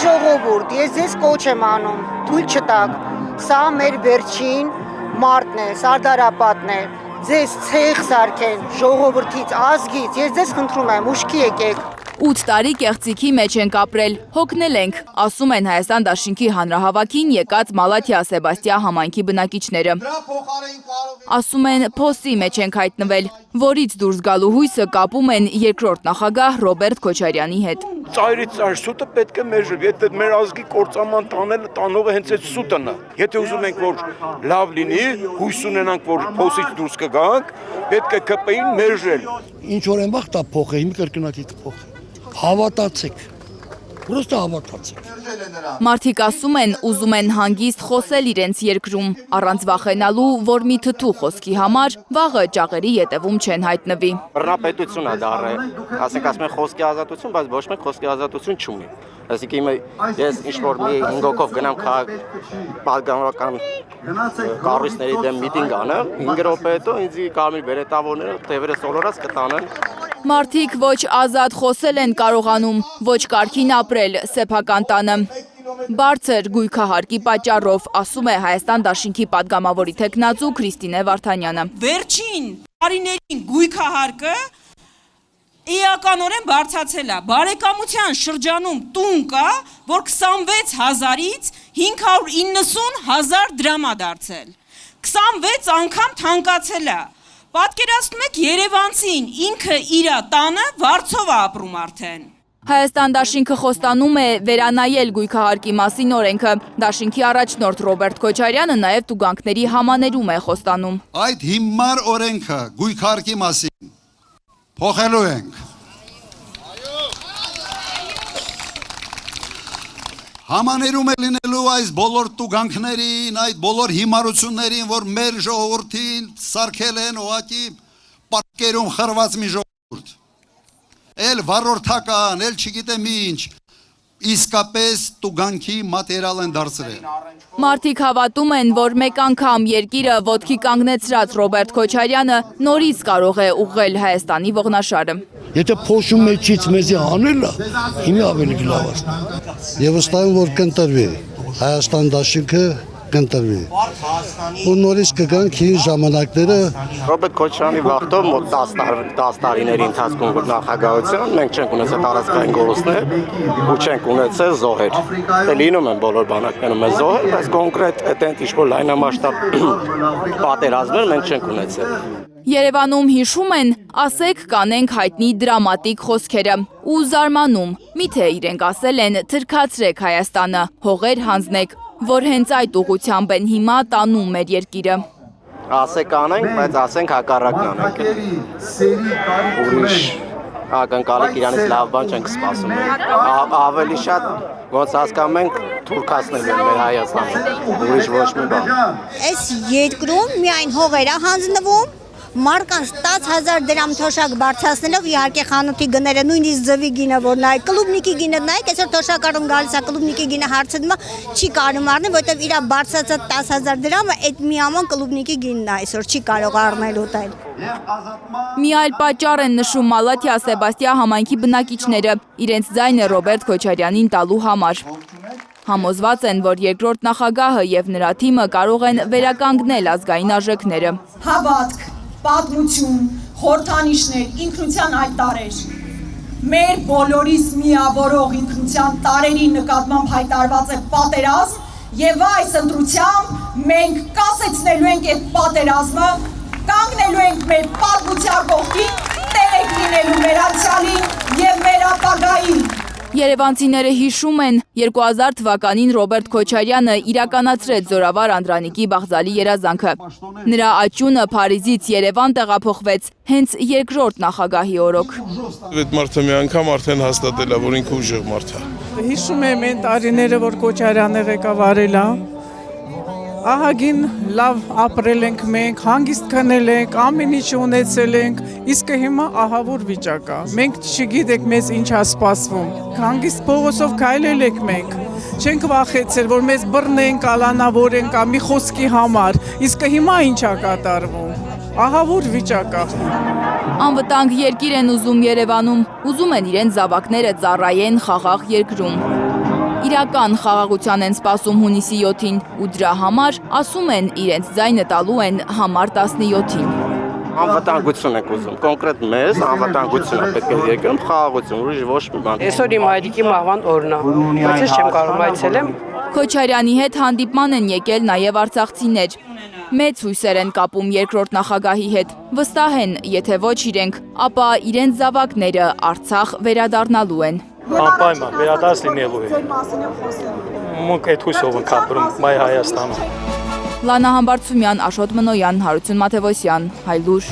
ժողովուրդ, ես ձեզ կոչ եմ անում, թույլ չտաք, սա մեր վերջին մարտն է, սարդարապատն է, ձեզ ցեղ սարքեն, ժողովրդից, ազգից, ես ձեզ խնդրում եմ, ուշքի եկեք։ 8 տարի կեղծիքի մեջ ենք ապրել, հոգնել ենք, ասում են Հայաստան դաշինքի հանրահավաքին եկած Մալաթիա Սեբաստիա համայնքի բնակիչները։ Ասում են փոսի մեջ ենք հայտնվել, որից դուրս գալու հույսը կապում են երկրորդ նախագահ Ռոբերտ Քոչարյանի հետ։ Ծայրից ծայր սուտը պետք է մեժր, եթե մեր ազգի կործանման տանողը հենց այդ սուտն է։ Եթե ուզում ենք, որ լավ լինի, հույս ունենանք, որ փոսից դուրս կգանք, պետք է ԿՊ-ին մեժել։ Ինչ որ են վաղ տա փոխը, հիմա կրկնակի կփոխի։ Հավատացեք, պրոստը հավատացեք։ Մարդիկ ասում են, ուզում են հանգիստ խոսել իրենց երկրում, առանց վախենալու, որ մի թթու խոսքի համար վաղը ճաղերի ետևում չեն հայտնվի։ Բռնապետություն է դառը, ասենք ասում են խոսքի ազատություն, բայց ոչ մեկ խոսքի ազատություն չունի։ Այսինքն ես ինչ-որ մի 5 հոգով գնամ պատգամական կառույցների դեմ միտինգ անեմ, 5 րոպե հետո ինձ կարմիր բերետավորները թևերը սոլորած կտանեն։ Մարդիկ ոչ ազատ խոսել են կարողանում, ոչ կարգին ապրել սեփական տանը։ Բարձր գույքահարկի պատճառով, ասում է Հայաստան դաշինքի պատգամավորի թեկնածու Քրիստինե Վարդանյանը։ Վերջին տարիներին գույքահարկը էականորեն բարձրացել է։ Բարեկամության շրջանում տուն կա, որ 26,000-ից 590,000 դրամ է դարձել։ 26 անգամ թանկացել է։ Պատկերացնում եք երևանցին ինքը իր տանը վարձով է ապրում արդեն։ Հայաստան դաշինքը խոստանում է վերանայել գույքահարկի մասին օրենքը։ Դաշինքի առաջնորդ Ռոբերտ Քոչարյանը նաև տուգանքների համաներում է խոստանում։ Այդ հիմար օրենքը գույքահարկի մասին փոխելու ենք։ Համաներում է լինելու այս բոլոր տուգանքներին, այդ բոլոր հիմարություններին, որ մեր ժողովրդին սարքել են ուղղակի պատկերում խրված մի ժողովուրդ։ Էլ վառորդական, էլ չգիտեմ ինչ, իսկապես տուգանքի մատերիալ են դարձրել։ Մարդիկ հավատում են, որ մեկ անգամ երկիրը ոտքի կանգնեցրած Ռոբերտ Քոչարյանը նորից կարող է ուղղել Հայաստանի ողնաշարը։ Եթե փոշու մեջից մեզի հանելա, հիմա ավելի լավ է։ Եվ վստահ եմ, որ կընտրվի Հայաստան դաշինքը կընտրվի։ Ու նորից կգանք հին ժամանակները։ Ռոբերտ Քոչարյանի վաղտով մոտ 10 տարիների ընթացքում նախագահության մենք չենք ունեցել տարածքային գոլոստներ ու չենք ունեցել զոհեր։ Դե լինում են բոլոր բանակներում է զոհեր, բայց կոնկրետ այդտեղ ինչ-որ լայնամասշտաբ պատերազմներ մենք չենք ունեցել։ Երևանում հիշում են, ասեք կանենք հայտնի դրամատիկ խոսքերը ու զարմանում, միթե իրենք ասել են թրքացրեք Հայաստանը, հողեր հանձնեք, որ հենց այդ ուղղությամբ են հիմա տանում մեր երկիրը։ Ասեք անենք, բայց ասենք հակառակն անենք։ Ուրիշ ակնկալիք իրանից լավ բան չենք սպասում։ Ավելի շատ ոնց հասկանում ենք թուրքացնել են մեր Հայաստանը, ուրիշ ոչ մի բան։ Այս երկրում միայն հողեր է հանձնվում, մարկանց 10,000 դրամ թոշակ բարձրացնելով իհարկե խանութի գները նույնիսկ ձվի գինը որ նայ կլուբնիկի գինը նայեք այսօր թոշակարում գալիս է կլուբնիկի գինը հարցնում է չի կարում առնել որովհետև իր բարձրացած 10,000 դրամը այդ մի աման կլուբնիկի գինն է այսօր չի կարող առնել ուտել։ Մի այլ պատճառ են նշում Մալաթիա Սեբաստիա համայնքի բնակիչները իրենց ձայնը Ռոբերտ Քոչարյանին տալու համար։ Համոզված են, որ երկրորդ նախագահը եւ նրա թիմը կարող են վերականգնել ազգային արժեքները։ Հավատք, պատմություն, խորհրդանիշներ, ինքնության այդ տարեր։ Մեր բոլորիս միավորող ինքնության տարերի նկատմամբ հայտարարված է պատերազմ եւ այս ընտրությամբ մենք կասեցնելու ենք այդ պատերազմը, կանգնելու ենք մեր պատմության կողքին, տերեկ լինելու մեր անցյալին եւ մեր ապագային։ Երևանցիները հիշում են 2000 թվականին Ռոբերտ Քոչարյանը իրականացրեց Զորավար Անդրանիկի Բաղձալի երազանքը։ Նրա աճյունը Փարիզից Երևան տեղափոխվեց հենց երկրորդ նախագահի օրոք։ Այդ մարդը մի անգամ արդեն հաստատել է, որ ինքը ուժեղ մարդ է։ Հիշում եմ այն տարիները, որ Քոչարյանը ղեկավարել է։ Ահագին լավ ապրել ենք մենք, հանգիստ քնել ենք, ամեն ինչ ունեցել ենք, իսկ հիմա ահավոր վիճակ է։ Մենք չգիտենք մեզ ինչ է սպասվում։ Հանգիստ փողոցով քայլել ենք մենք։ Չենք վախեցել, որ մեզ բռնեն, կալանավորեն կամ մի խոսքի համար, իսկ հիմա ինչ է կատարվում։ Ահավոր վիճակ է։ Անվտանգ երկիր են ուզում Երևանում, ուզում են իրենց զավակները ծառայեն խաղաղ երկրում։ Իրական խաղաղության են սպասում հունիսի 7-ին ու դրա համար, ասում են, իրենց ձայնը տալու են համար 17-ին։ Անվտանգություն ենք ուզում, կոնկրետ մեզ անվտանգություն է պետք է երկրում, խաղաղություն, ուրիշ ոչ մի բան։ Այսօր իմ հայրիկի մահվան օրն է, բայց ես չեմ կարող այցելեմ։ Քոչարյանի հետ հանդիպման են եկել նաև արցախցիներ։ Մեծ հույսեր են կապում երկրորդ նախագահի հետ։ Վստահ են, եթե ոչ իրենք, ապա իրենց զավակները Արցախ վերադառնալու են։ Անպայման վերադարձ լինելու է։ Մենք այդ հույսով ենք ապրում Մայ Հայաստանում։ Լանա Համբարձումյան, Աշոտ Մնոյան, Հարություն Մաթևոսյան, Հայլուր։